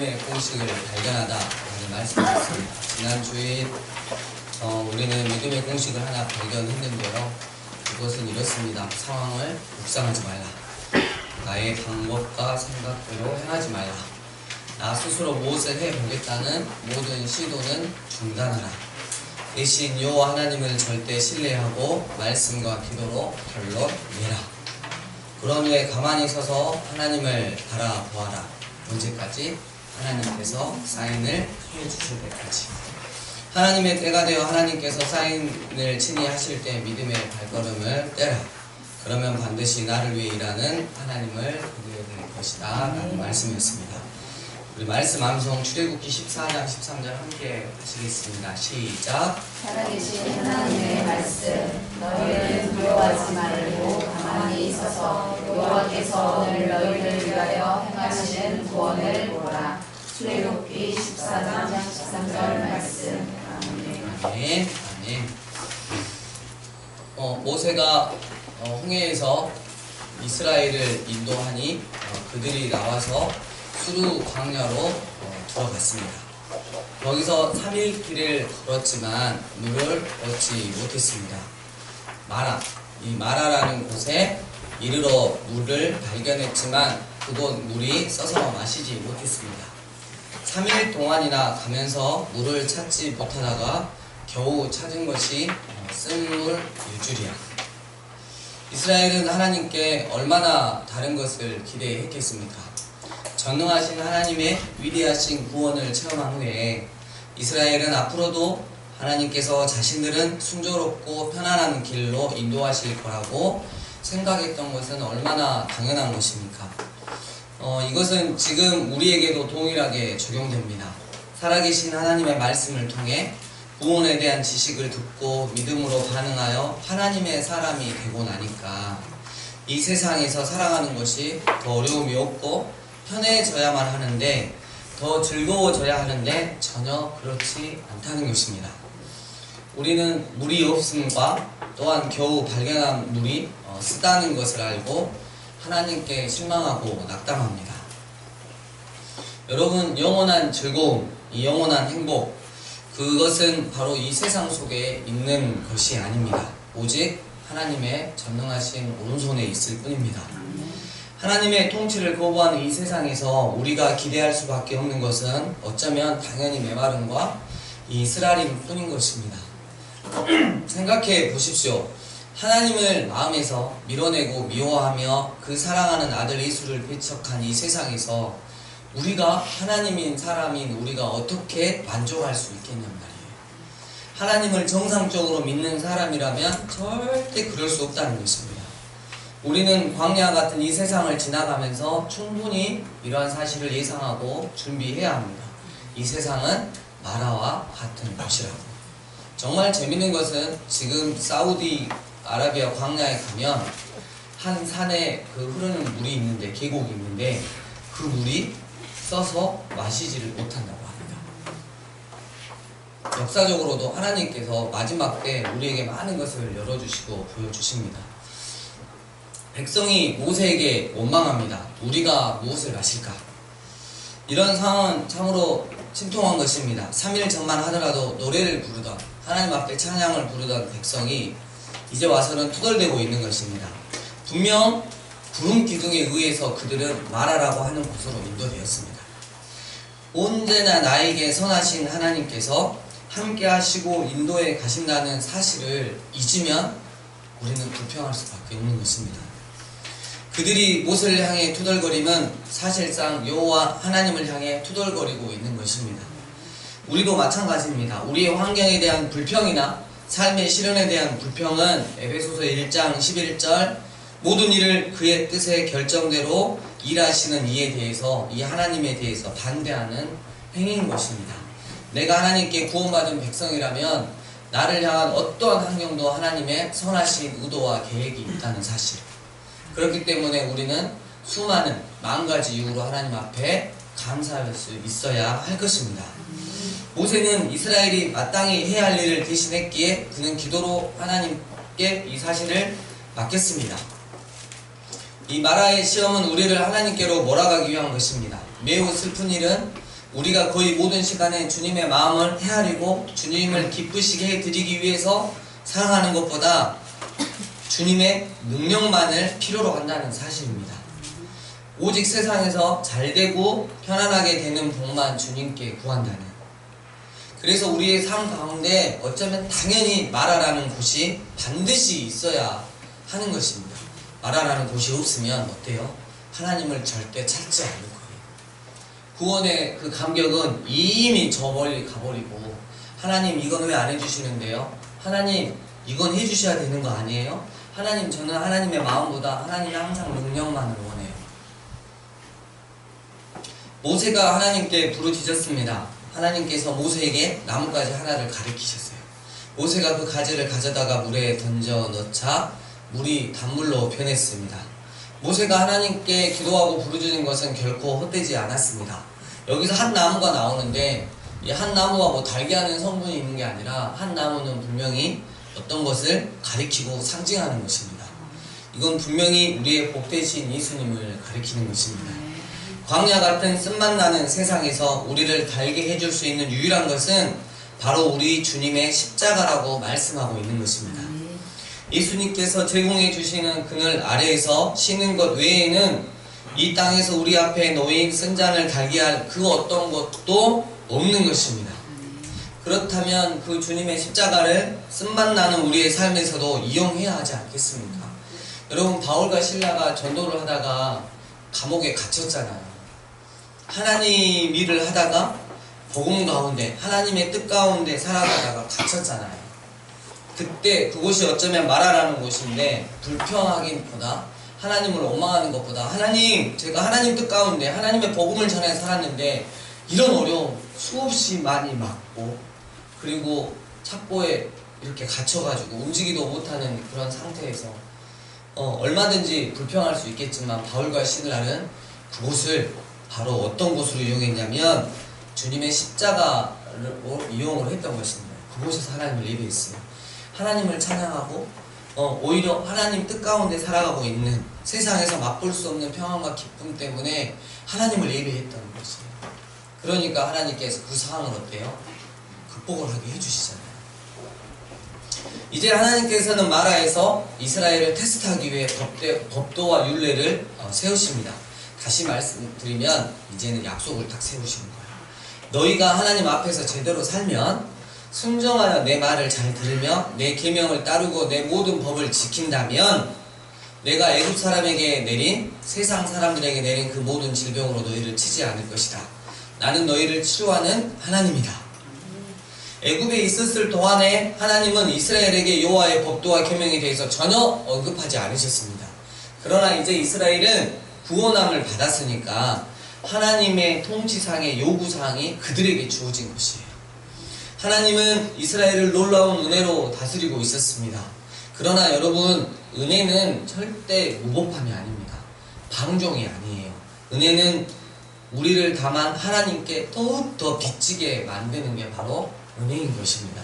믿음의 공식을 발견하다라는 말씀이었습니다. 지난 주일 우리는 믿음의 공식을 하나 발견했는데요. 그것은 이렇습니다. 상황을 묵상하지 말라. 나의 방법과 생각대로 행하지 말라. 나 스스로 무엇을 해보겠다는 모든 시도는 중단하라. 대신 여호와 하나님을 절대 신뢰하고 말씀과 기도로 결론내라. 그런 후에 가만히 서서 하나님을 바라보아라. 언제까지? 하나님께서 사인을 해주실 때까지. 하나님의 때가 되어 하나님께서 사인을 친히 하실 때 믿음의 발걸음을 떼라. 그러면 반드시 나를 위해 일하는 하나님을 보게 될 것이다 라는 말씀이었습니다. 우리 말씀 암송 출애굽기 14장 13절 함께 하시겠습니다. 시작. 살아계신 하나님의 말씀, 너희는 두려워하지 말고 가만히 있어서 여호와께서 오늘 너희를 위하여 행하시는 구원을 보라. 출애굽기 14장 13절 말씀. 아멘. 아멘. 모세가 홍해에서 이스라엘을 인도하니 그들이 나와서 수르 광야로 들어갔습니다. 거기서 3일 길을 걸었지만 물을 얻지 못했습니다. 이 마라라는 곳에 이르러 물을 발견했지만 그곳 물이 써서 마시지 못했습니다. 3일 동안이나 가면서 물을 찾지 못하다가 겨우 찾은 것이 쓴물 일줄이야. 이스라엘은 하나님께 얼마나 다른 것을 기대했겠습니까? 전능하신 하나님의 위대하신 구원을 체험한 후에 이스라엘은 앞으로도 하나님께서 자신들은 순조롭고 편안한 길로 인도하실 거라고 생각했던 것은 얼마나 당연한 것입니까? 이것은 지금 우리에게도 동일하게 적용됩니다. 살아계신 하나님의 말씀을 통해 구원에 대한 지식을 듣고 믿음으로 반응하여 하나님의 사람이 되고 나니까 이 세상에서 살아가는 것이 더 어려움이 없고 편해져야만 하는데 더 즐거워져야 하는데 전혀 그렇지 않다는 것입니다. 우리는 물이 없음과 또한 겨우 발견한 물이 쓰다는 것을 알고 하나님께 실망하고 낙담합니다. 여러분, 영원한 즐거움, 이 영원한 행복, 그것은 바로 이 세상 속에 있는 것이 아닙니다. 오직 하나님의 전능하신 오른손에 있을 뿐입니다. 하나님의 통치를 거부하는 이 세상에서 우리가 기대할 수밖에 없는 것은 어쩌면 당연히 메마름과 이 쓰라림 뿐인 것입니다. 생각해 보십시오. 하나님을 마음에서 밀어내고 미워하며 그 사랑하는 아들 예수를 배척한 이 세상에서 우리가 하나님인 사람인 우리가 어떻게 만족할 수 있겠냔 말이에요. 하나님을 정상적으로 믿는 사람이라면 절대 그럴 수 없다는 것입니다. 우리는 광야 같은 이 세상을 지나가면서 충분히 이러한 사실을 예상하고 준비해야 합니다. 이 세상은 마라와 같은 곳이라고. 정말 재밌는 것은 지금 사우디 아라비아 광야에 가면 한 산에 흐르는 물이 있는데, 계곡이 있는데 그 물이 써서 마시지를 못한다고 합니다. 역사적으로도 하나님께서 마지막 때 우리에게 많은 것을 열어주시고 보여주십니다. 백성이 모세에게 원망합니다. 우리가 무엇을 마실까? 이런 상황은 참으로 심통한 것입니다. 3일 전만 하더라도 노래를 부르던, 하나님 앞에 찬양을 부르던 백성이 이제 와서는 투덜대고 있는 것입니다. 분명 구름 기둥에 의해서 그들은 마라라고 하는 곳으로 인도되었습니다. 언제나 나에게 선하신 하나님께서 함께 하시고 인도에 가신다는 사실을 잊으면 우리는 불평할 수밖에 없는 것입니다. 그들이 무엇을 향해 투덜거리면 사실상 여호와 하나님을 향해 투덜거리고 있는 것입니다. 우리도 마찬가지입니다. 우리의 환경에 대한 불평이나 삶의 시련에 대한 불평은 에베소서 1장 11절 모든 일을 그의 뜻의 결정대로 일하시는 이에 대해서, 이 하나님에 대해서 반대하는 행위인 것입니다. 내가 하나님께 구원받은 백성이라면 나를 향한 어떠한 환경도 하나님의 선하신 의도와 계획이 있다는 사실. 그렇기 때문에 우리는 수많은 만 가지 이유로 하나님 앞에 감사할 수 있어야 할 것입니다. 모세는 이스라엘이 마땅히 해야 할 일을 대신했기에 그는 기도로 하나님께 이 사실을 맡겼습니다. 이 마라의 시험은 우리를 하나님께로 몰아가기 위한 것입니다. 매우 슬픈 일은 우리가 거의 모든 시간에 주님의 마음을 헤아리고 주님을 기쁘시게 해드리기 위해서 살아가는 것보다 주님의 능력만을 필요로 한다는 사실입니다. 오직 세상에서 잘되고 편안하게 되는 복만 주님께 구한다는. 그래서 우리의 삶 가운데 어쩌면 당연히 마라라는 곳이 반드시 있어야 하는 것입니다. 마라라는 곳이 없으면 어때요? 하나님을 절대 찾지 않을 거예요. 구원의 그 감격은 이미 저 멀리 가버리고, 하나님 이건 왜 안 해주시는데요? 하나님 이건 해주셔야 되는 거 아니에요? 하나님, 저는 하나님의 마음보다 하나님이 항상 능력만을 원해요. 모세가 하나님께 부르짖었습니다. 하나님께서 모세에게 나뭇가지 하나를 가리키셨어요. 모세가 그 가지를 가져다가 물에 던져 넣자 물이 단물로 변했습니다. 모세가 하나님께 기도하고 부르짖은 것은 결코 헛되지 않았습니다. 여기서 한 나무가 나오는데, 이 한 나무가 뭐 달게 하는 성분이 있는 게 아니라 한 나무는 분명히 어떤 것을 가리키고 상징하는 것입니다. 이건 분명히 우리의 복되신 예수님을 가리키는 것입니다. 광야 같은 쓴맛 나는 세상에서 우리를 달게 해줄 수 있는 유일한 것은 바로 우리 주님의 십자가라고 말씀하고 있는 것입니다. 예수님께서 제공해 주시는 그늘 아래에서 쉬는 것 외에는 이 땅에서 우리 앞에 놓인 쓴잔을 달게 할 그 어떤 것도 없는 것입니다. 그렇다면 그 주님의 십자가를 쓴맛 나는 우리의 삶에서도 이용해야 하지 않겠습니까? 여러분, 바울과 실라가 전도를 하다가 감옥에 갇혔잖아요. 하나님 일을 하다가 복음 가운데, 하나님의 뜻 가운데 살아가다가 갇혔잖아요. 그때 그곳이 어쩌면 마라라는 곳인데, 불평하기보다, 하나님을 원망하는 것보다, 하나님, 제가 하나님 뜻 가운데 하나님의 복음을 전해 살았는데 이런 어려움 수없이 많이 맞고, 그리고 착고에 이렇게 갇혀가지고 움직이도 못하는 그런 상태에서 얼마든지 불평할 수 있겠지만, 바울과 시드라는 그곳을 바로 어떤 곳으로 이용했냐면 주님의 십자가를 이용을 했던 것입니다. 그곳에서 하나님을 예배했어요. 하나님을 찬양하고 오히려 하나님 뜻 가운데 살아가고 있는, 세상에서 맛볼 수 없는 평안과 기쁨 때문에 하나님을 예배했던 것이에요. 그러니까 하나님께서 그 상황을 어때요? 극복을 하게 해주시잖아요. 이제 하나님께서는 마라에서 이스라엘을 테스트하기 위해 법도와 율례를 세우십니다. 다시 말씀드리면 이제는 약속을 딱 세우시는 거예요. 너희가 하나님 앞에서 제대로 살면, 순종하여 내 말을 잘 들으며 내 계명을 따르고 내 모든 법을 지킨다면, 내가 애굽 사람에게 내린, 세상 사람들에게 내린 그 모든 질병으로 너희를 치지 않을 것이다. 나는 너희를 치료하는 하나님이다. 애굽에 있었을 동안에 하나님은 이스라엘에게 여호와의 법도와 계명에 대해서 전혀 언급하지 않으셨습니다. 그러나 이제 이스라엘은 구원함을 받았으니까 하나님의 통치상의 요구사항이 그들에게 주어진 것이에요. 하나님은 이스라엘을 놀라운 은혜로 다스리고 있었습니다. 그러나 여러분, 은혜는 절대 무법함이 아닙니다. 방종이 아니에요. 은혜는 우리를 다만 하나님께 더욱더 빚지게 만드는 게 바로 은혜인 것입니다.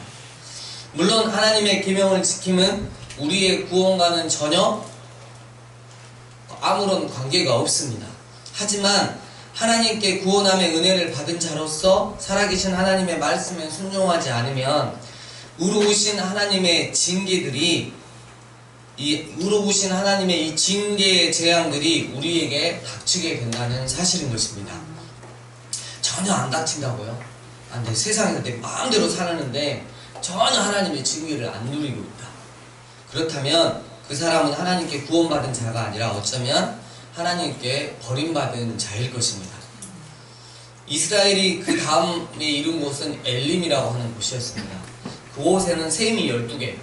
물론 하나님의 계명을 지킴은 우리의 구원과는 전혀 아무런 관계가 없습니다. 하지만 하나님께 구원함의 은혜를 받은 자로서 살아계신 하나님의 말씀에 순종하지 않으면 의로우신 하나님의 징계들이, 의로우신 하나님의 이 징계의 재앙들이 우리에게 닥치게 된다는 사실인 것입니다. 전혀 안 닥친다고요? 내 세상에서 내 마음대로 살았는데 전혀 하나님의 징계를 안 누리고 있다. 그렇다면 그 사람은 하나님께 구원받은 자가 아니라 어쩌면 하나님께 버림받은 자일 것입니다. 이스라엘이 그 다음에 이룬 곳은 엘림이라고 하는 곳이었습니다. 그곳에는 샘이 12개,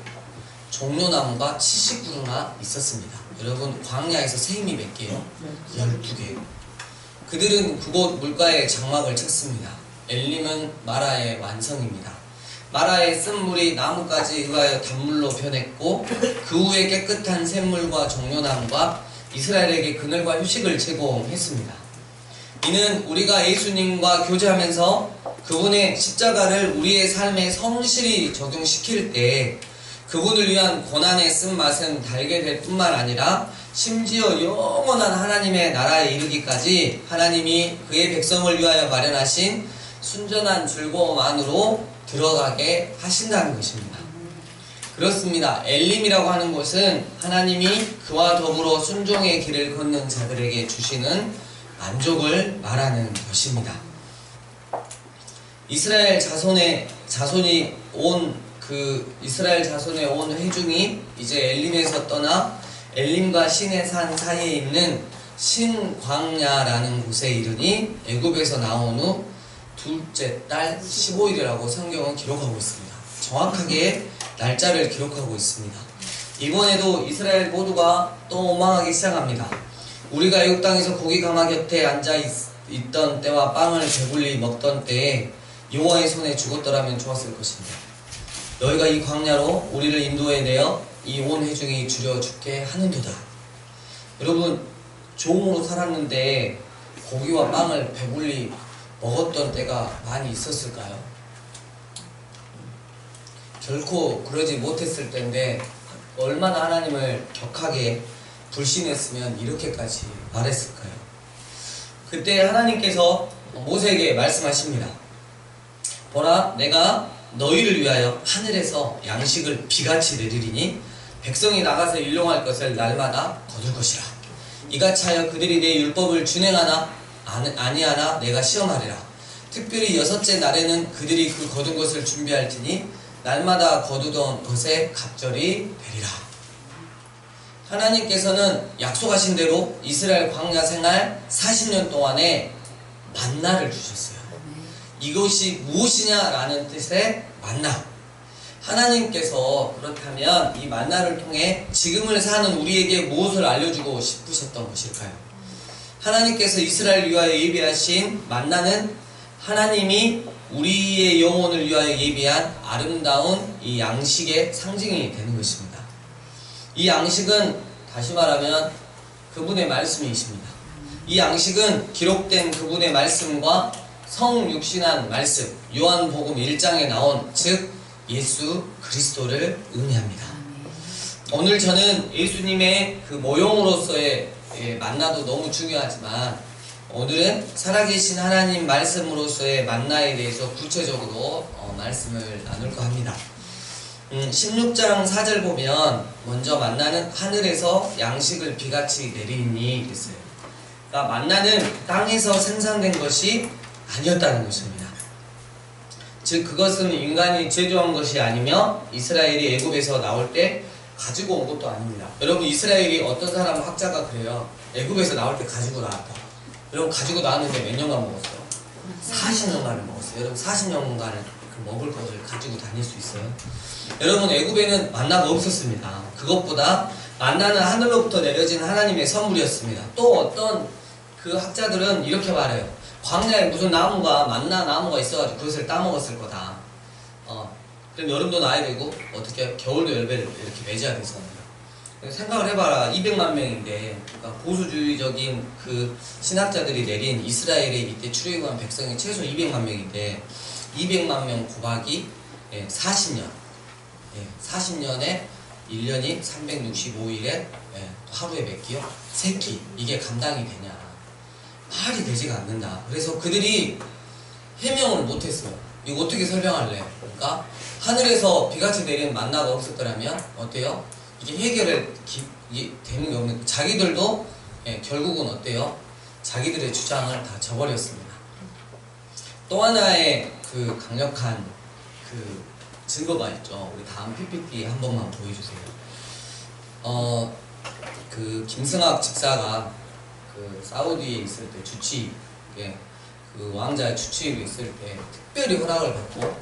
종려나무가 79그루나 있었습니다. 여러분, 광야에서 샘이 몇 개요? 12개. 그들은 그곳 물가에 장막을 쳤습니다. 엘림은 마라의 완성입니다. 마라의 쓴물이 나무까지 의하여 단물로 변했고, 그 후에 깨끗한 샘물과 종려나무가 이스라엘에게 그늘과 휴식을 제공했습니다. 이는 우리가 예수님과 교제하면서 그분의 십자가를 우리의 삶에 성실히 적용시킬 때 그분을 위한 고난의 쓴맛은 달게 될 뿐만 아니라 심지어 영원한 하나님의 나라에 이르기까지 하나님이 그의 백성을 위하여 마련하신 순전한 즐거움 안으로 들어가게 하신다는 것입니다. 그렇습니다. 엘림이라고 하는 것은 하나님이 그와 더불어 순종의 길을 걷는 자들에게 주시는 만족을 말하는 것입니다. 이스라엘 자손이 온 회중이 이제 엘림에서 떠나 엘림과 시내산 사이에 있는 신광야라는 곳에 이르니 애굽에서 나온 후 둘째 달 15일이라고 성경은 기록하고 있습니다. 정확하게 날짜를 기록하고 있습니다. 이번에도 이스라엘 모두가 또 원망하기 시작합니다. 우리가 애굽 땅에서 고기 가마 곁에 앉아 있던 때와 빵을 배불리 먹던 때에 여호와의 손에 죽었더라면 좋았을 것입니다. 너희가 이 광야로 우리를 인도해내어 이 온 회중이 줄여 죽게 하는도다. 여러분, 종으로 살았는데 고기와 빵을 배불리 먹었던 때가 많이 있었을까요? 결코 그러지 못했을 때인데 얼마나 하나님을 격하게 불신했으면 이렇게까지 말했을까요? 그때 하나님께서 모세에게 말씀하십니다. 보라, 내가 너희를 위하여 하늘에서 양식을 비같이 내리리니 백성이 나가서 일용할 것을 날마다 거둘 것이라. 이같이 하여 그들이 내 율법을 준행하나 아니하나 내가 시험하리라. 특별히 여섯째 날에는 그들이 그 거둔 것을 준비할지니 날마다 거두던 것에 갑절이 되리라. 하나님께서는 약속하신 대로 이스라엘 광야 생활 40년 동안에 만나를 주셨어요. 이것이 무엇이냐라는 뜻의 만나. 하나님께서 그렇다면 이 만나를 통해 지금을 사는 우리에게 무엇을 알려주고 싶으셨던 것일까요? 하나님께서 이스라엘 위하여 예비하신 만나는 하나님이 우리의 영혼을 위하여 예비한 아름다운 이 양식의 상징이 되는 것입니다. 이 양식은 다시 말하면 그분의 말씀이십니다. 이 양식은 기록된 그분의 말씀과 성육신한 말씀, 요한복음 1장에 나온 즉 예수 그리스도를 의미합니다. 오늘 저는 예수님의 그 모형으로서의 만나도 너무 중요하지만 오늘은 살아계신 하나님 말씀으로서의 만나에 대해서 구체적으로 말씀을 나눌까 합니다. 16장 4절 보면 먼저 만나는 하늘에서 양식을 비같이 내리니 그랬어요. 그러니까 만나는 땅에서 생산된 것이 아니었다는 것입니다. 즉 그것은 인간이 제조한 것이 아니며 이스라엘이 애굽에서 나올 때 가지고 온 것도 아닙니다. 여러분, 이스라엘이 어떤 사람 학자가 그래요. 애굽에서 나올 때 가지고 나왔다. 여러분, 가지고 나왔는데 몇 년간 먹었어요? 40년간을 먹었어요. 여러분, 40년간을 그 먹을 것을 가지고 다닐 수 있어요? 여러분, 애굽에는 만나가 없었습니다. 그것보다 만나는 하늘로부터 내려진 하나님의 선물이었습니다. 또 어떤 그 학자들은 이렇게 말해요. 광야에 무슨 나무가 만나 나무가 있어가지고 그것을 따먹었을 거다. 그럼 여름도 나야 되고 어떻게 겨울도 열매를 이렇게 맺어야 되잖아요. 생각을 해봐라. 200만 명인데 그러니까 보수주의적인 그 신학자들이 내린 이스라엘의 이때 출애굽한 백성이 최소 200만 명인데 200만 명 곱하기 40년 40년에 1년이 365일에 하루에 몇 끼요? 3끼. 이게 감당이 되냐? 말이 되지가 않는다. 그래서 그들이 해명을 못했어요. 이거 어떻게 설명할래? 그러니까 하늘에서 비같이 내리는 만나가 없었더라면 어때요? 이게 이게 되는 게 없는. 자기들도 결국은 어때요? 자기들의 주장을 다 저버렸습니다. 또 하나의 그 강력한 그 증거가 있죠. 우리 다음 PPT 한 번만 보여주세요. 그 김승학 집사가 그 사우디에 있을 때 그 왕자의 주치의로 있을 때 특별히 허락을 받고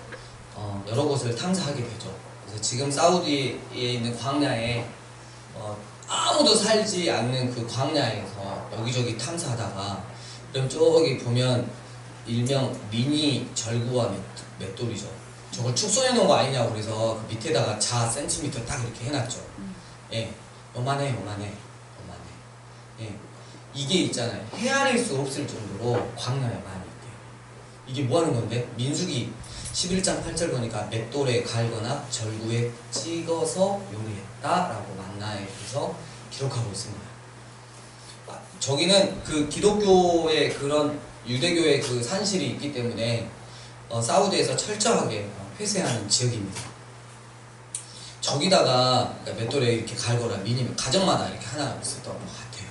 여러 곳을 탐사하게 되죠. 그래서 지금 사우디에 있는 광야에 아무도 살지 않는 그 광야에서 여기저기 탐사하다가 그럼 저기 보면 일명 미니 절구와 맷돌이죠. 저걸 축소해 놓은 거 아니냐고 그래서 그 밑에다가 자 센티미터 딱 이렇게 해놨죠. 요만해. 이게 있잖아요. 헤아릴 수 없을 정도로 광야에 많이 있대요. 이게 뭐 하는 건데? 민수기 11장 8절 보니까 맷돌에 갈거나 절구에 찍어서 요리했다 라고 만나에 대해서 기록하고 있습니다. 저기는 그 기독교의 그런 유대교의 그 산실이 있기 때문에 사우디에서 철저하게 폐쇄하는 지역입니다. 저기다가 맷돌에 이렇게 갈거나 미니면 가정마다 이렇게 하나 있었던 것 같아요.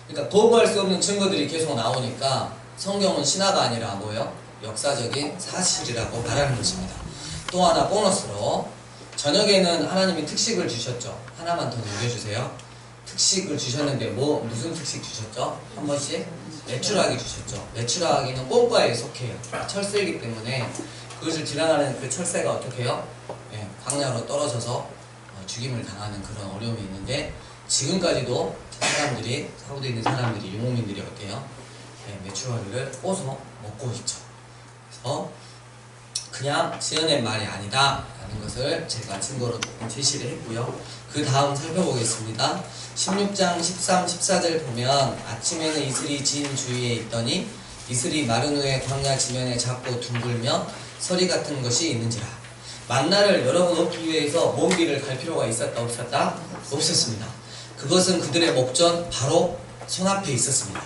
그러니까 거부할 수 없는 증거들이 계속 나오니까 성경은 신화가 아니라 뭐예요? 역사적인 사실이라고 말하는 것입니다. 또 하나 보너스로 저녁에는 하나님이 특식을 주셨죠. 하나만 더 남겨주세요. 특식을 주셨는데 무슨 특식 주셨죠? 한 번씩 메추라기 주셨죠. 메추라기는 꼼과에 속해요. 철새이기 때문에 그것을 지나가는 그 철새가 어떻게 해요? 광야로 떨어져서 죽임을 당하는 그런 어려움이 있는데 지금까지도 사람들이 사우디에 있는 사람들이 유목민들이 어때요? 메추라기를 꼬서 먹고 있죠. 그래서 그냥 지어낸 말이 아니다 라는 것을 제가 증거로 제시를 했고요. 그 다음 살펴보겠습니다. 16장 13, 14절 보면 아침에는 이슬이 진 주위에 있더니 이슬이 마른 후에 광야 지면에 작고 둥글며 서리 같은 것이 있는지라. 만나를 여러 번 얻기 위해서 먼 길을 갈 필요가 있었다 없었다? 없었습니다. 그것은 그들의 목전 바로 손앞에 있었습니다.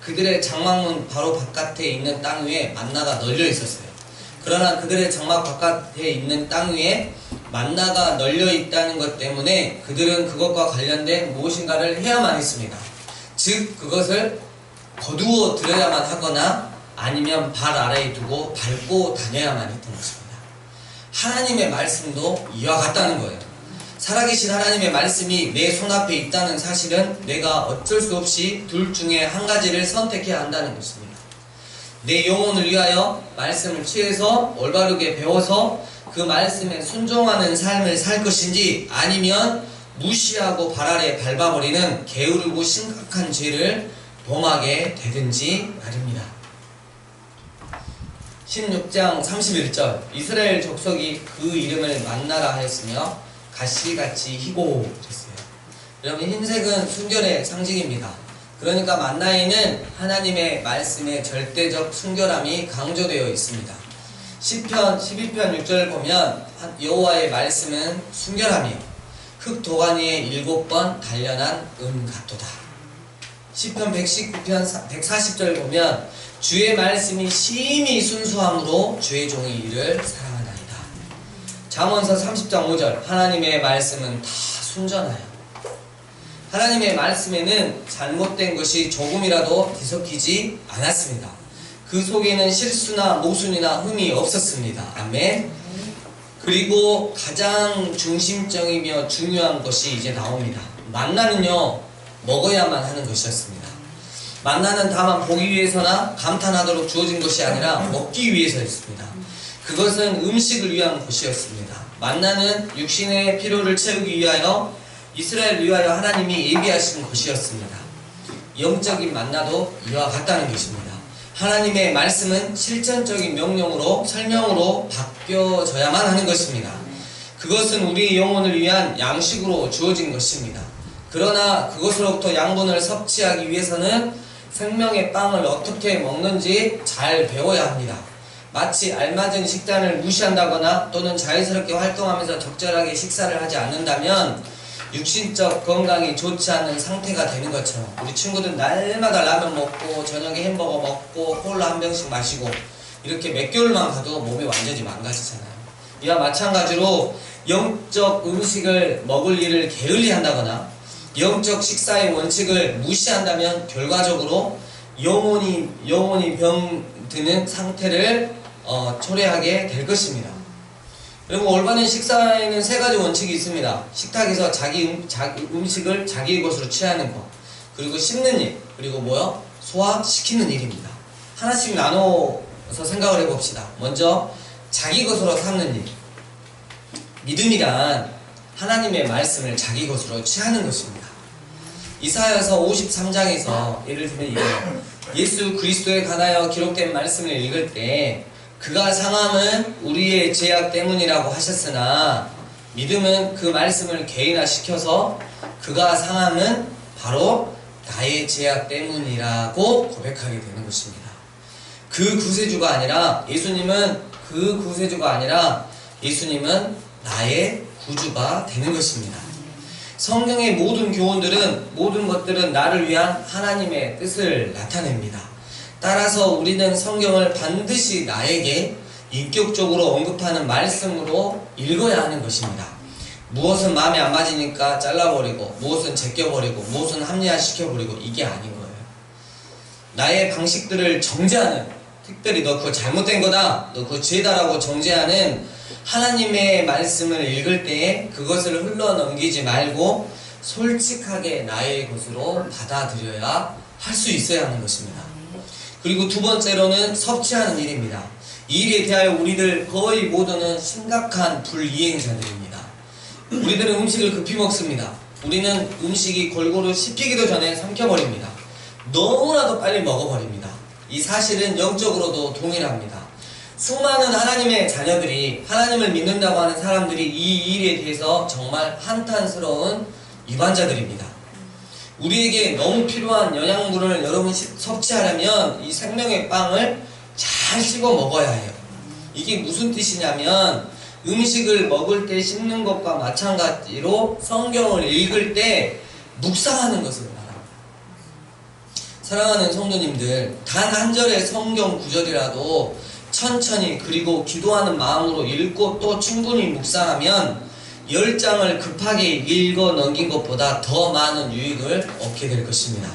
그들의 장막문 바로 바깥에 있는 땅 위에 만나가 널려 있었어요. 그러나 그들의 장막 바깥에 있는 땅 위에 만나가 널려 있다는 것 때문에 그들은 그것과 관련된 무엇인가를 해야만 했습니다. 즉 그것을 거두어 들여야만 하거나 아니면 발 아래에 두고 밟고 다녀야만 했던 것입니다. 하나님의 말씀도 이와 같다는 거예요. 살아계신 하나님의 말씀이 내 손앞에 있다는 사실은 내가 어쩔 수 없이 둘 중에 한 가지를 선택해야 한다는 것입니다. 내 영혼을 위하여 말씀을 취해서 올바르게 배워서 그 말씀에 순종하는 삶을 살 것인지 아니면 무시하고 발 아래 밟아버리는 게으르고 심각한 죄를 범하게 되든지 말입니다. 16장 31절 이스라엘 족속이 그 이름을 만나라 하였으며 가시같이 희고 그랬어요. 여러분 흰색은 순결의 상징입니다. 그러니까 만나에는 하나님의 말씀의 절대적 순결함이 강조되어 있습니다. 시편 12편 6절을 보면 여호와의 말씀은 순결함이요 흙 도가니에 7번 단련한 은 같도다. 시편 119편 140절 보면 주의 말씀이 심히 순수함으로 주의 종이 이를 사랑하나이다. 잠언서 30장 5절 하나님의 말씀은 다 순전하여 하나님의 말씀에는 잘못된 것이 조금이라도 뒤섞이지 않았습니다. 그 속에는 실수나 모순이나 흠이 없었습니다. 아멘. 그리고 가장 중심적이며 중요한 것이 이제 나옵니다. 만나는요 먹어야만 하는 것이었습니다. 만나는 다만 보기 위해서나 감탄하도록 주어진 것이 아니라 먹기 위해서였습니다. 그것은 음식을 위한 것이었습니다. 만나는 육신의 필요를 채우기 위하여 이스라엘을 위하여 하나님이 예비하신 것이었습니다. 영적인 만나도 이와 같다는 것입니다. 하나님의 말씀은 실천적인 명령으로 설명으로 바뀌어져야만 하는 것입니다. 그것은 우리 영혼을 위한 양식으로 주어진 것입니다. 그러나 그것으로부터 양분을 섭취하기 위해서는 생명의 빵을 어떻게 먹는지 잘 배워야 합니다. 마치 알맞은 식단을 무시한다거나 또는 자연스럽게 활동하면서 적절하게 식사를 하지 않는다면 육신적 건강이 좋지 않은 상태가 되는 것처럼 우리 친구들 날마다 라면 먹고 저녁에 햄버거 먹고 콜라 한 병씩 마시고 이렇게 몇 개월만 가도 몸이 완전히 망가지잖아요. 이와 마찬가지로 영적 음식을 먹을 일을 게을리 한다거나 영적 식사의 원칙을 무시한다면 결과적으로 영혼이 병드는 상태를 초래하게 될 것입니다. 그리고 올바른 식사에는 세 가지 원칙이 있습니다. 식탁에서 자기 음식을 자기의 것으로 취하는 것, 그리고 씹는 일, 그리고 뭐요? 소화시키는 일입니다. 하나씩 나눠서 생각을 해봅시다. 먼저 자기 것으로 삼는 일. 믿음이란 하나님의 말씀을 자기 것으로 취하는 것입니다. 이사야서 53장에서 예를 들면 이거예요. 예수 그리스도에 관하여 기록된 말씀을 읽을 때 그가 상함은 우리의 죄악 때문이라고 하셨으나 믿음은 그 말씀을 개인화시켜서 그가 상함은 바로 나의 죄악 때문이라고 고백하게 되는 것입니다. 그 구세주가 아니라 예수님은 나의 구주가 되는 것입니다. 성경의 모든 것들은 나를 위한 하나님의 뜻을 나타냅니다. 따라서 우리는 성경을 반드시 나에게 인격적으로 언급하는 말씀으로 읽어야 하는 것입니다. 무엇은 마음에 안 맞으니까 잘라버리고, 무엇은 제껴버리고, 무엇은 합리화시켜버리고, 이게 아닌 거예요. 나의 방식들을 정죄하는, 특별히 너 그거 잘못된 거다, 너 그거 죄다라고 정죄하는 하나님의 말씀을 읽을 때에 그것을 흘러넘기지 말고 솔직하게 나의 것으로 받아들여야 할 수 있어야 하는 것입니다. 그리고 두 번째로는 섭취하는 일입니다. 이 일에 대하여 우리들 거의 모두는 심각한 불이행자들입니다. 우리들은 음식을 급히 먹습니다. 우리는 음식이 골고루 씹히기도 전에 삼켜버립니다. 너무나도 빨리 먹어버립니다. 이 사실은 영적으로도 동일합니다. 수많은 하나님의 자녀들이, 하나님을 믿는다고 하는 사람들이 이 일에 대해서 정말 한탄스러운 위반자들입니다. 우리에게 너무 필요한 영양분을 여러분 섭취하려면 이 생명의 빵을 잘 씹어 먹어야 해요. 이게 무슨 뜻이냐면 음식을 먹을 때 씹는 것과 마찬가지로 성경을 읽을 때 묵상하는 것을 말합니다. 사랑하는 성도님들, 단 한 절의 성경 구절이라도 천천히 그리고 기도하는 마음으로 읽고 또 충분히 묵상하면 10장을 급하게 읽어 넘긴 것보다 더 많은 유익을 얻게 될 것입니다.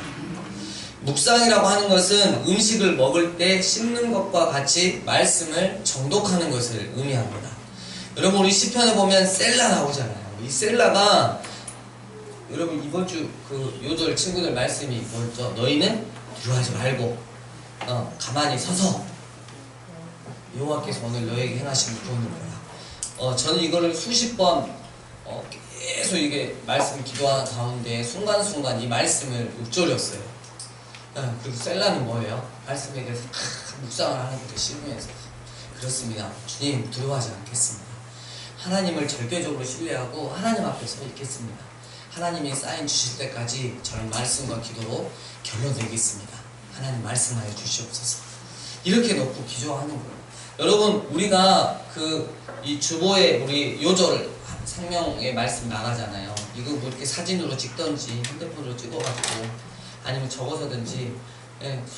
묵상이라고 하는 것은 음식을 먹을 때 씹는 것과 같이 말씀을 정독하는 것을 의미합니다. 여러분, 우리 시편에 보면 셀라 나오잖아요. 이 셀라가, 여러분 이번 주 그 요절 친구들 말씀이 뭐였죠? 너희는 두려워하지 말고 가만히 서서 여호와께서 오늘 너에게 행하신 구원을 보라. 저는 이거를 수십 번 계속 이게 말씀 기도하는 가운데 순간순간 이 말씀을 읊조렸어요. 그리고 셀라는 뭐예요? 말씀에 대해서 묵상을 하는 것을 싫으면서, 그렇습니다. 주님 두려워하지 않겠습니다. 하나님을 절대적으로 신뢰하고 하나님 앞에 서 있겠습니다. 하나님이 사인 주실 때까지 저는 말씀과 기도로 결론 내겠습니다. 하나님 말씀하여 주시옵소서. 이렇게 놓고 기도하는 거예요. 여러분, 우리가 이 주보에 우리 요절 생명의 말씀 나가잖아요. 이거 뭐 이렇게 사진으로 찍던지 핸드폰으로 찍어가지고 아니면 적어서든지,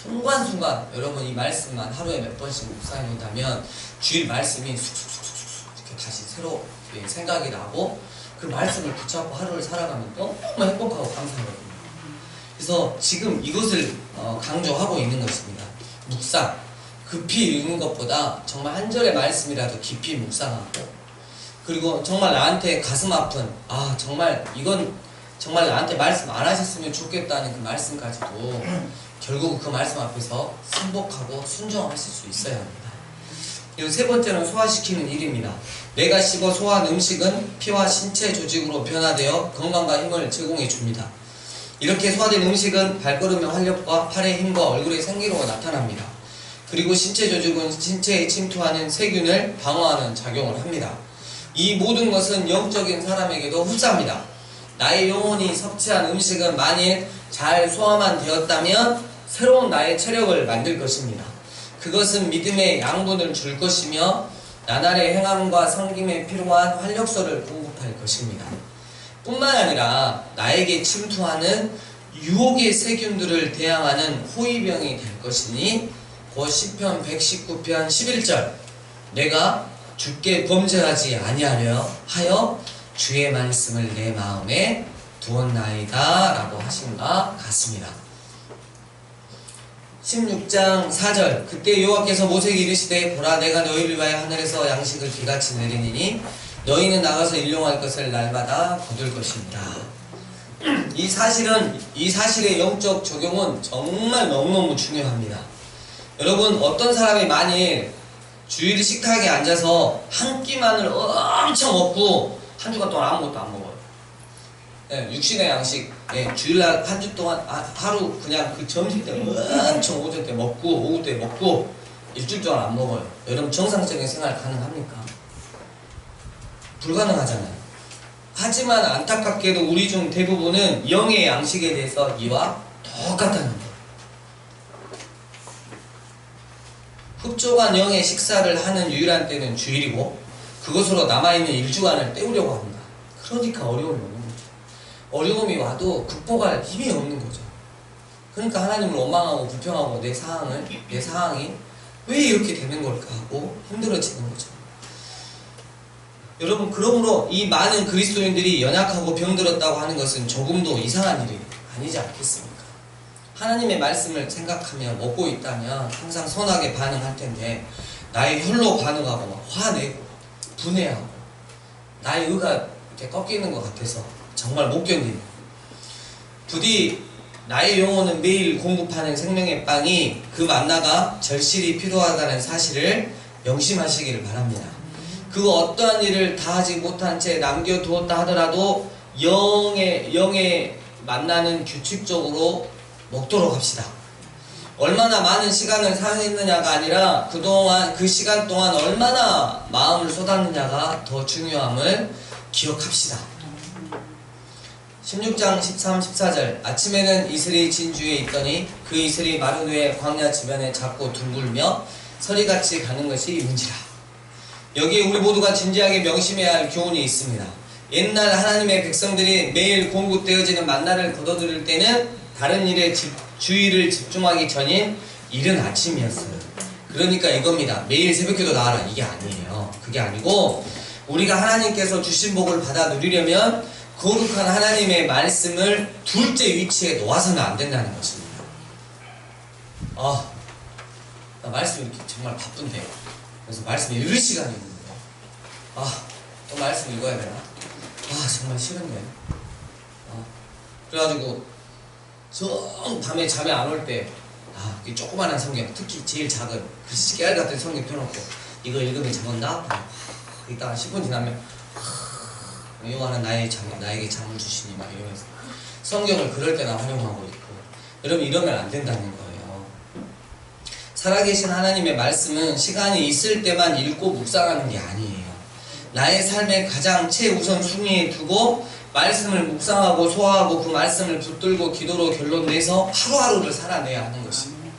순간순간 여러분 이 말씀만 하루에 몇 번씩 묵상해 본다면 주일 말씀이 쑥쑥쑥쑥 이렇게 다시 새로 생각이 나고 그 말씀을 붙잡고 하루를 살아가면 너무 행복하고 감사하거든요. 그래서 지금 이것을 강조하고 있는 것입니다. 묵상, 급히 읽는 것보다 정말 한 절의 말씀이라도 깊이 묵상하고, 그리고 정말 나한테 가슴 아픈, 정말 이건 정말 나한테 말씀 안 하셨으면 좋겠다는 그 말씀까지도 결국 그 말씀 앞에서 승복하고 순종하실 수 있어야 합니다. 그리고 세 번째는 소화시키는 일입니다. 내가 씹어 소화한 음식은 피와 신체 조직으로 변화되어 건강과 힘을 제공해 줍니다. 이렇게 소화된 음식은 발걸음의 활력과 팔의 힘과 얼굴의 생기로가 나타납니다. 그리고 신체 조직은 신체에 침투하는 세균을 방어하는 작용을 합니다. 이 모든 것은 영적인 사람에게도 흡사합니다. 나의 영혼이 섭취한 음식은 만일 잘 소화만 되었다면 새로운 나의 체력을 만들 것입니다. 그것은 믿음의 양분을 줄 것이며 나날의 행함과 섬김에 필요한 활력소를 공급할 것입니다. 뿐만 아니라 나에게 침투하는 유혹의 세균들을 대항하는 호위병이 될 것이니 곧 시편 119편 11절 내가 주께 범죄하지 아니하려 하여 주의 말씀을 내 마음에 두었나이다 라고 하신가 같습니다. 16장 4절 그때 여호와께서 모세에게 이르시되 보라 내가 너희를 위하여 하늘에서 양식을 비같이 내리니 너희는 나가서 일용할 것을 날마다 거둘 것입니다. 이 사실의 영적 적용은 정말 너무너무 중요합니다. 여러분, 어떤 사람이 만일 주일 식탁에 앉아서 한 끼만을 엄청 먹고 한 주간 동안 아무것도 안 먹어요. 육신의 양식, 주일날 한 주 동안 하루 그냥 그 점심 때 엄청 오전 때 먹고 오후 때 먹고 일주일 동안 안 먹어요. 여러분, 정상적인 생활 가능합니까? 불가능하잖아요. 하지만 안타깝게도 우리 중 대부분은 영의 양식에 대해서 이와 똑같다는 거예요. 흡족한 영의 식사를 하는 유일한 때는 주일이고 그것으로 남아있는 일주간을 때우려고 합니다. 그러니까 어려움이 오는 거죠. 어려움이 와도 극복할 힘이 없는 거죠. 그러니까 하나님을 원망하고 불평하고 내 상황이 왜 이렇게 되는 걸까 하고 힘들어지는 거죠. 여러분, 그러므로 이 많은 그리스도인들이 연약하고 병들었다고 하는 것은 조금도 이상한 일이 아니지 않겠습니까? 하나님의 말씀을 생각하며 먹고 있다면 항상 선하게 반응할 텐데, 나의 혈로 반응하고 막 화내고 분해하고 나의 의가 이렇게 꺾이는 것 같아서 정말 못 견디는, 부디 나의 영혼은 매일 공급하는 생명의 빵이 그 만나가 절실히 필요하다는 사실을 명심하시기를 바랍니다. 그 어떠한 일을 다하지 못한 채 남겨두었다 하더라도 영의 만나는 규칙적으로 먹도록 합시다. 얼마나 많은 시간을 사용했느냐가 아니라 그동안 그 시간 동안 얼마나 마음을 쏟았느냐가 더 중요함을 기억합시다. 16장 13, 14절 아침에는 이슬이 진주에 있더니 그 이슬이 마른 후에 광야 주변에 작고 둥글며 서리같이 가는 것이 은지라. 여기에 우리 모두가 진지하게 명심해야 할 교훈이 있습니다. 옛날 하나님의 백성들이 매일 공급되어지는 만나를 거둬들일 때는 다른 일에 주의를 집중하기 전인 이른 아침이었어요. 그러니까 이겁니다. 매일 새벽기도 나와라, 이게 아니에요. 그게 아니고 우리가 하나님께서 주신 복을 받아 누리려면 거룩한 하나님의 말씀을 둘째 위치에 놓아서는 안 된다는 것입니다. 나 말씀 이렇게 정말 바쁜데, 그래서 말씀 읽을 시간이 있는데, 또 말씀 읽어야 되나? 정말 싫은데. 그래가지고 저 밤에 잠이 안 올 때, 이 조그만한 성경, 특히 제일 작은 글씨 깨알 같은 성경 펴놓고 이거 읽으면 잠 온다? 이따가 10분 지나면 여호와는 나에게 잠을 주시니 막 이러면서 성경을 그럴 때나 활용하고 있고, 여러분 이러면 안 된다는 거예요. 살아계신 하나님의 말씀은 시간이 있을 때만 읽고 묵상하는 게 아니에요. 나의 삶의 가장 최우선 순위에 두고 말씀을 묵상하고 소화하고 그 말씀을 붙들고 기도로 결론 내서 하루하루를 살아내야 하는 것입니다.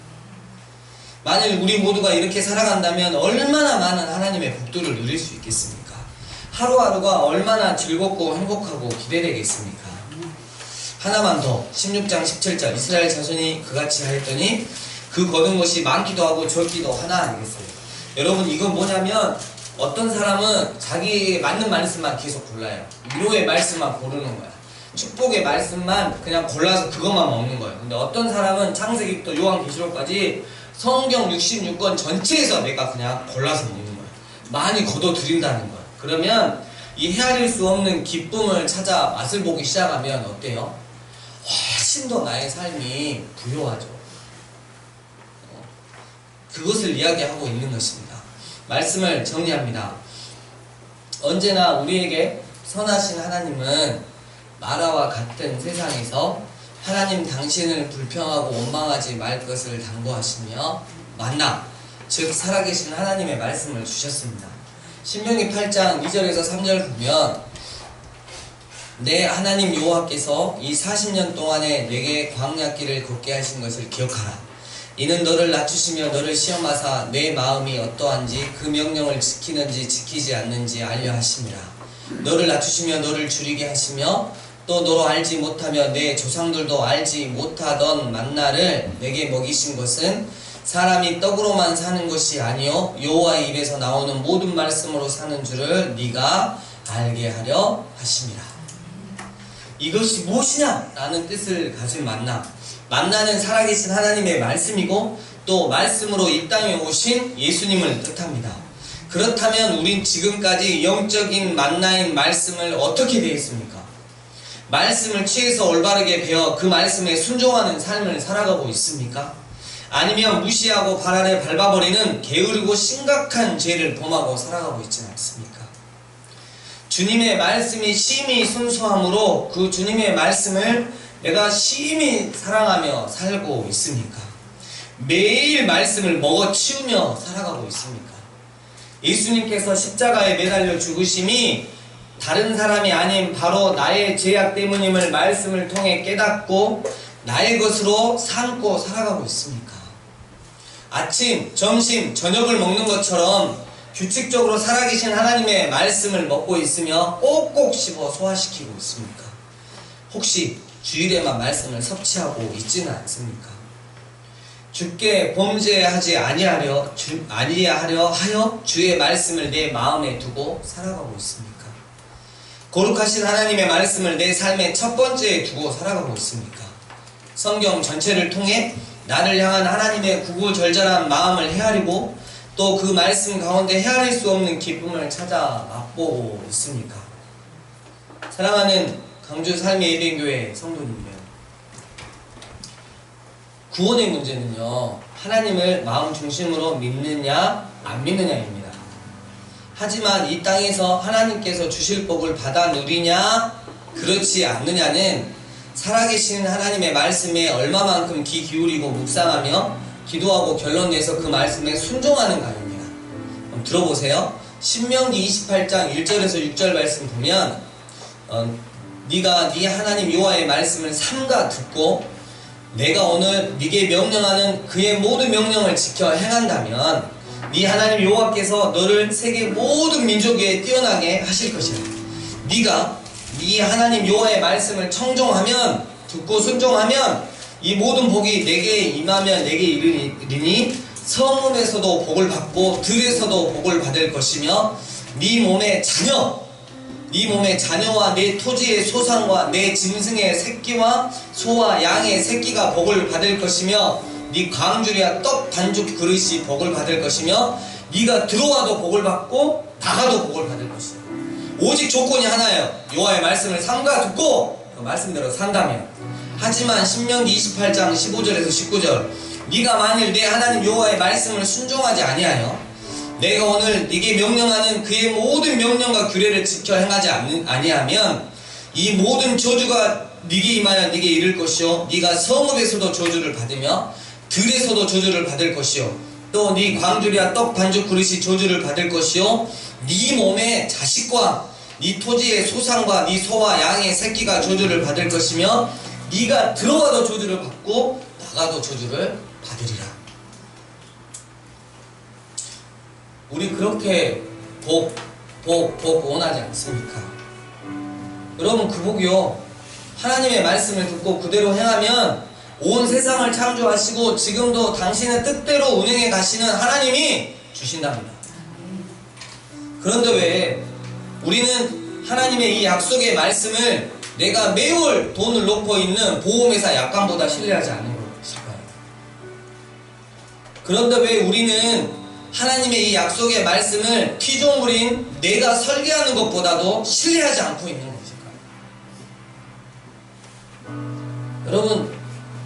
만일 우리 모두가 이렇게 살아간다면 얼마나 많은 하나님의 복들을 누릴 수 있겠습니까? 하루하루가 얼마나 즐겁고 행복하고 기대되겠습니까? 하나만 더, 16장 17절 이스라엘 자손이 그같이 하였더니 그 거둔 것이 많기도 하고 적기도 하나 아니겠어요? 여러분, 이건 뭐냐면 어떤 사람은 자기에 맞는 말씀만 계속 골라요. 위로의 말씀만 고르는 거야. 축복의 말씀만 그냥 골라서 그것만 먹는 거예요. 근데 어떤 사람은 창세기부터 요한계시록까지 성경 66권 전체에서 내가 그냥 골라서 먹는 거예요. 많이 거둬들인다는 거예요. 그러면 이 헤아릴 수 없는 기쁨을 찾아 맛을 보기 시작하면 어때요? 훨씬 더 나의 삶이 부요하죠. 그것을 이야기하고 있는 것입니다. 말씀을 정리합니다. 언제나 우리에게 선하신 하나님은 마라와 같은 세상에서 하나님 당신을 불평하고 원망하지 말 것을 당부하시며 만나, 즉 살아계신 하나님의 말씀을 주셨습니다. 신명기 8장 2절에서 3절 보면 내 하나님 여호와께서 이 40년 동안에 내게 광야길을 걷게 하신 것을 기억하라. 이는 너를 낮추시며 너를 시험하사 내 마음이 어떠한지 그 명령을 지키는지 지키지 않는지 알려 하심이라. 너를 낮추시며 너를 줄이게 하시며 또 너로 알지 못하며 내 조상들도 알지 못하던 만나를 내게 먹이신 것은 사람이 떡으로만 사는 것이 아니요 여호와의 입에서 나오는 모든 말씀으로 사는 줄을 네가 알게 하려 하심이라. 이것이 무엇이냐? 라는 뜻을 가진 만나. 만나는 살아계신 하나님의 말씀이고 또 말씀으로 이 땅에 오신 예수님을 뜻합니다. 그렇다면 우린 지금까지 영적인 만나인 말씀을 어떻게 대했습니까? 말씀을 취해서 올바르게 배워 그 말씀에 순종하는 삶을 살아가고 있습니까? 아니면 무시하고 발 아래 밟아버리는 게으르고 심각한 죄를 범하고 살아가고 있지는 않습니까? 주님의 말씀이 심히 순수함으로 그 주님의 말씀을 내가 심히 사랑하며 살고 있습니까? 매일 말씀을 먹어치우며 살아가고 있습니까? 예수님께서 십자가에 매달려 죽으심이 다른 사람이 아닌 바로 나의 죄악 때문임을 말씀을 통해 깨닫고 나의 것으로 삼고 살아가고 있습니까? 아침, 점심, 저녁을 먹는 것처럼 규칙적으로 살아계신 하나님의 말씀을 먹고 있으며 꼭꼭 씹어 소화시키고 있습니까? 혹시 주일에만 말씀을 섭취하고 있지는 않습니까? 주께 범죄하지 아니하려 하여 주의 말씀을 내 마음에 두고 살아가고 있습니까? 거룩하신 하나님의 말씀을 내 삶의 첫 번째에 두고 살아가고 있습니까? 성경 전체를 통해 나를 향한 하나님의 구구절절한 마음을 헤아리고 또 그 말씀 가운데 헤아릴 수 없는 기쁨을 찾아 맛보고 있습니까? 사랑하는 강주 삶의 예배교회 성도님들, 구원의 문제는요, 하나님을 마음 중심으로 믿느냐 안 믿느냐입니다. 하지만 이 땅에서 하나님께서 주실 복을 받아 누리냐 그렇지 않느냐는 살아계신 하나님의 말씀에 얼마만큼 귀 기울이고 묵상하며 기도하고 결론 내서 그 말씀에 순종하는가입니다. 그럼 들어보세요. 신명기 28장 1절에서 6절 말씀 보면 네가 네 하나님 여호와의 말씀을 삼가 듣고 내가 오늘 네게 명령하는 그의 모든 명령을 지켜 행한다면 네 하나님 여호와께서 너를 세계 모든 민족 위에 뛰어나게 하실 것이라. 네가 네 하나님 여호와의 말씀을 청종하면, 듣고 순종하면 이 모든 복이 내게 임하면 내게 이르니 성읍에서도 복을 받고 들에서도 복을 받을 것이며 네 몸의 자녀와 내 토지의 소산과 내 짐승의 새끼와 소와 양의 새끼가 복을 받을 것이며 네 광주리와 떡 반죽 그릇이 복을 받을 것이며 네가 들어와도 복을 받고 나가도 복을 받을 것이다. 오직 조건이 하나예요. 여호와의 말씀을 삼가 듣고 그 말씀대로 산다면. 하지만 신명기 28장 15절에서 19절 네가 만일 내 하나님 여호와의 말씀을 순종하지 아니하여 내가 오늘 네게 명령하는 그의 모든 명령과 규례를 지켜 행하지 아니하면 이 모든 저주가 네게 임하여 네게 이를 것이요 네가 성읍에서도 저주를 받으며 들에서도 저주를 받을 것이요 또 네 광주리와 떡 반죽 그릇이 저주를 받을 것이요 네 몸의 자식과 네 토지의 소산과 네 소와 양의 새끼가 저주를 받을 것이며 네가 들어와도 저주를 받고 나가도 저주를 받으리라. 우리 그렇게 복 원하지 않습니까? 여러분, 그 복이요, 하나님의 말씀을 듣고 그대로 행하면 온 세상을 창조하시고 지금도 당신의 뜻대로 운행해 가시는 하나님이 주신답니다. 그런데 왜 우리는 하나님의 이 약속의 말씀을 내가 매월 돈을 놓고 있는 보험회사 약관보다 신뢰하지 않는 것일까요? 그런데 왜 우리는 하나님의 이 약속의 말씀을 피조물인 내가 설계하는 것보다도 신뢰하지 않고 있는 것일까요? 여러분,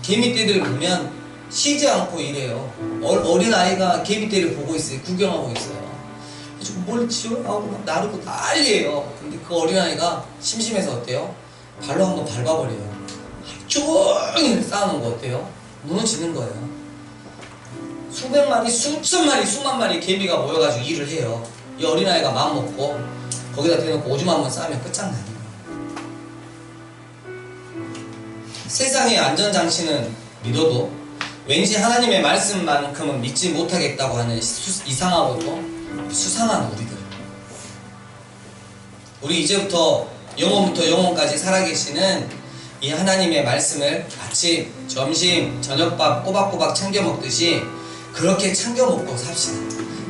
개미떼들 보면 쉬지 않고 일해요. 어린아이가 개미떼를 보고 있어요. 구경하고 있어요. 뭘 지어나오고 막 나르고 난리예요. 근데 그 어린아이가 심심해서 어때요? 발로 한번 밟아버려요. 종일 쌓아놓은 거 어때요? 무너지는 거예요. 수백 마리, 수천 마리, 수만 마리 개미가 모여가지고 일을 해요. 이 어린아이가 마음먹고 거기다 대놓고 오줌 한번 싸면 끝장나는 거예요. 세상의 안전장치는 믿어도 왠지 하나님의 말씀만큼은 믿지 못하겠다고 하는 이상하고도 수상한 우리들. 우리 이제부터 영원부터 영원까지 살아계시는 이 하나님의 말씀을 아침, 점심, 저녁밥 꼬박꼬박 챙겨 먹듯이 그렇게 챙겨 먹고 삽시다.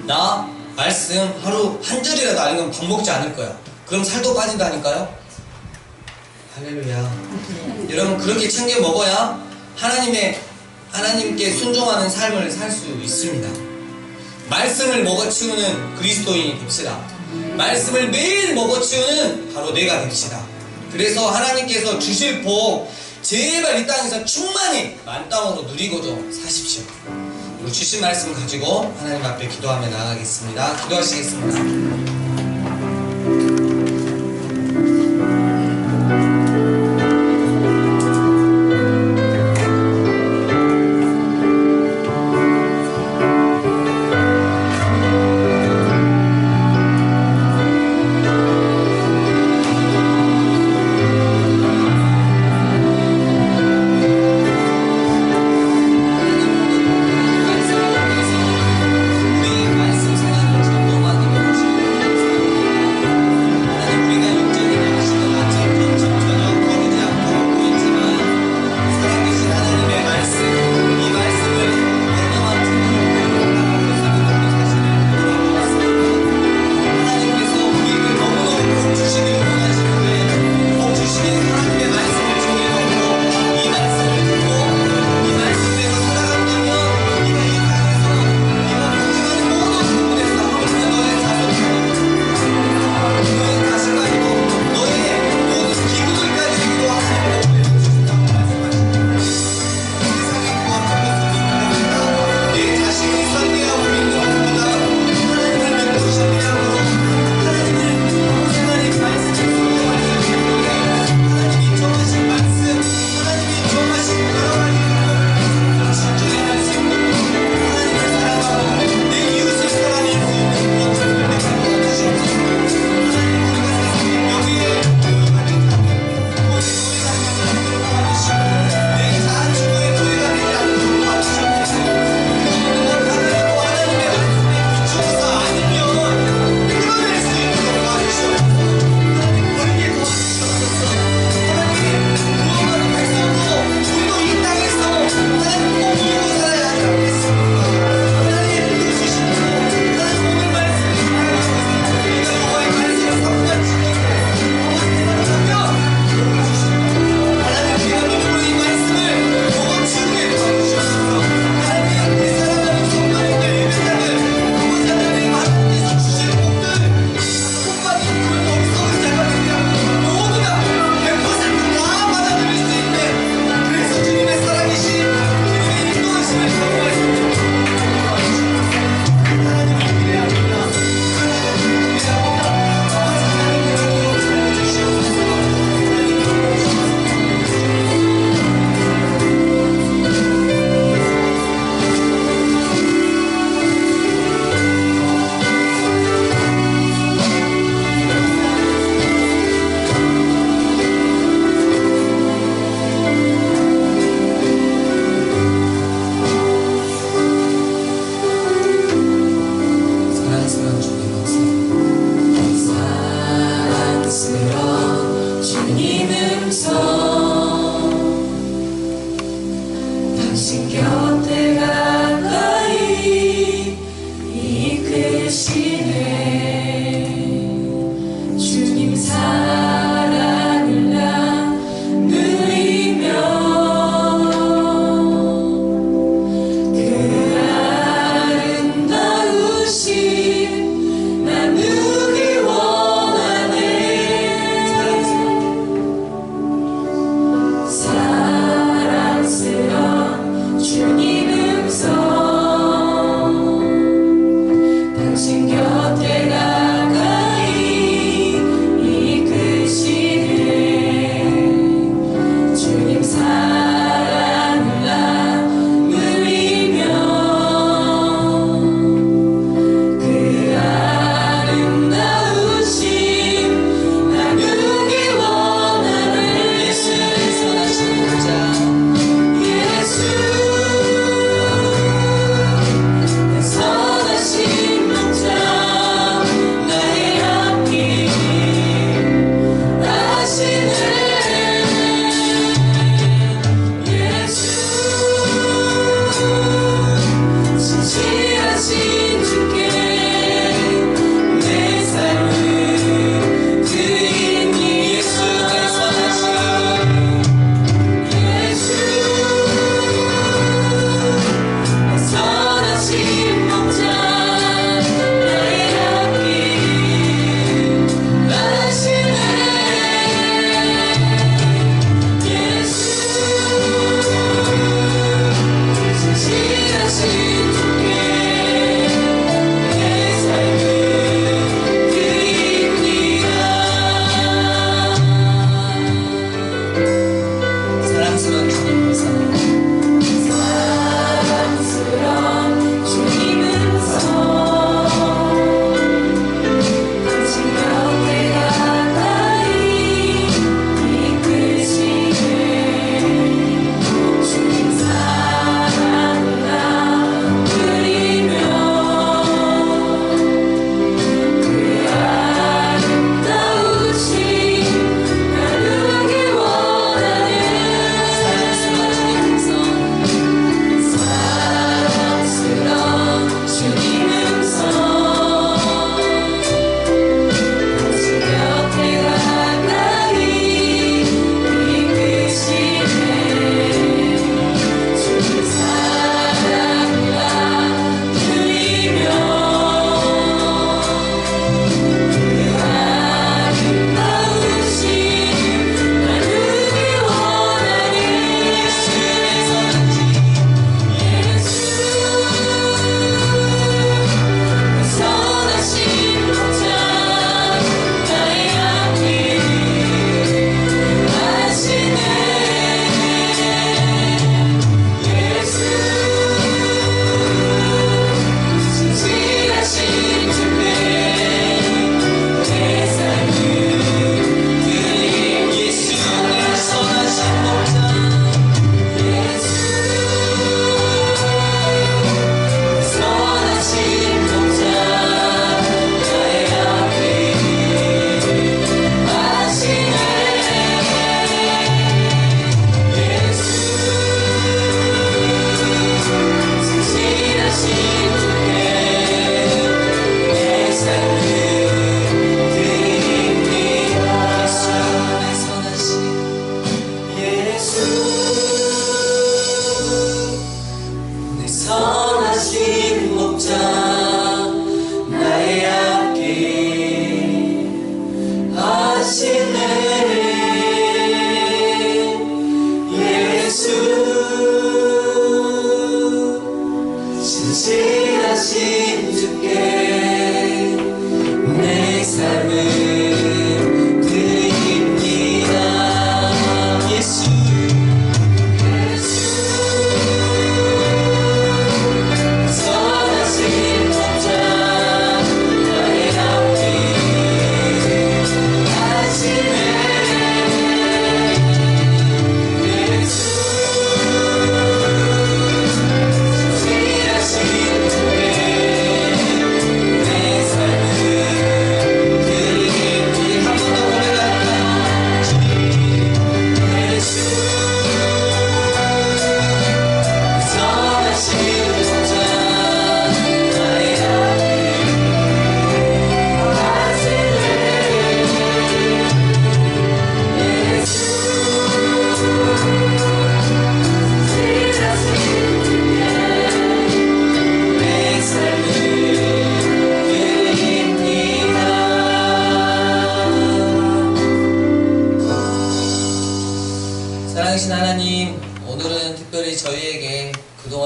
나 말씀 하루 한 절이라도 아니면 밥 먹지 않을 거야. 그럼 살도 빠진다니까요. 할렐루야. 여러분, 그렇게 챙겨 먹어야 하나님께 순종하는 삶을 살 수 있습니다. 말씀을 먹어치우는 그리스도인이 됩시다. 말씀을 매일 먹어치우는 바로 내가 됩시다. 그래서 하나님께서 주실 복 제발 이 땅에서 충만히 만땅으로 누리고도 사십시오. 우리 주신 말씀 가지고 하나님 앞에 기도하며 나가겠습니다. 기도하시겠습니다. 되시네. 주님 사랑을 나누리며 그 아름다우신 나누기 원하네. 사랑스런 주님 음성 당신 곁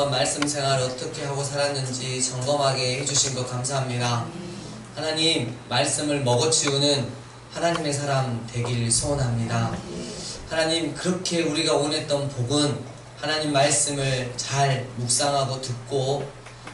동안 말씀 생활을 어떻게 하고 살았는지 점검하게 해주신 것 감사합니다. 하나님, 말씀을 먹어치우는 하나님의 사람 되길 소원합니다. 하나님, 그렇게 우리가 원했던 복은 하나님 말씀을 잘 묵상하고 듣고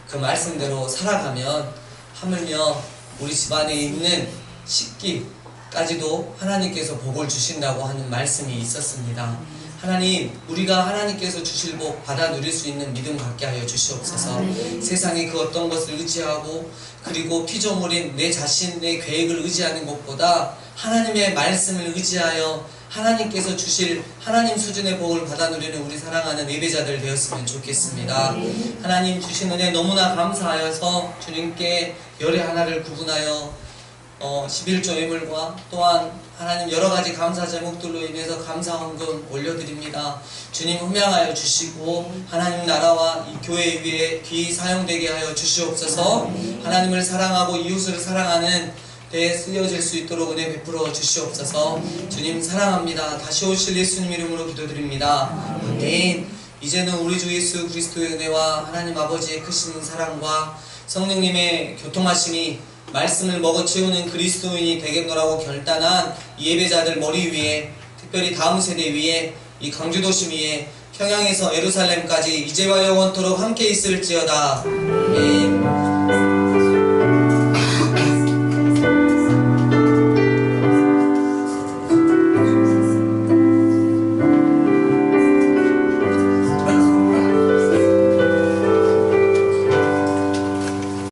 그 말씀대로 살아가면 하물며 우리 집안에 있는 식기까지도 하나님께서 복을 주신다고 하는 말씀이 있었습니다. 하나님, 우리가 하나님께서 주실 복 받아 누릴 수 있는 믿음 갖게 하여 주시옵소서. 세상에 그 어떤 것을 의지하고 그리고 피조물인 내 자신, 내 계획을 의지하는 것보다 하나님의 말씀을 의지하여 하나님께서 주실 하나님 수준의 복을 받아 누리는 우리 사랑하는 예배자들 되었으면 좋겠습니다. 하나님 주신 은혜 너무나 감사하여서 주님께 열의 하나를 구분하여 11조 예물과 또한 하나님 여러가지 감사 제목들로 인해서 감사 헌금 올려드립니다. 주님 흠양하여 주시고 하나님 나라와 이 교회 위에 귀히 사용되게 하여 주시옵소서. 하나님을 사랑하고 이웃을 사랑하는 데 쓰여질 수 있도록 은혜 베풀어 주시옵소서. 주님 사랑합니다. 다시 오실 예수님 이름으로 기도드립니다. 아멘. 이제는 우리 주 예수 그리스도의 은혜와 하나님 아버지의 크신 사랑과 성령님의 교통하심이 말씀을 먹어치우는 그리스도인이 되겠노라고 결단한 이 예배자들 머리 위에, 특별히 다음 세대 위에, 이 강주도심 위에, 평양에서 예루살렘까지 이제와 영원토록 함께 있을지어다. 아멘.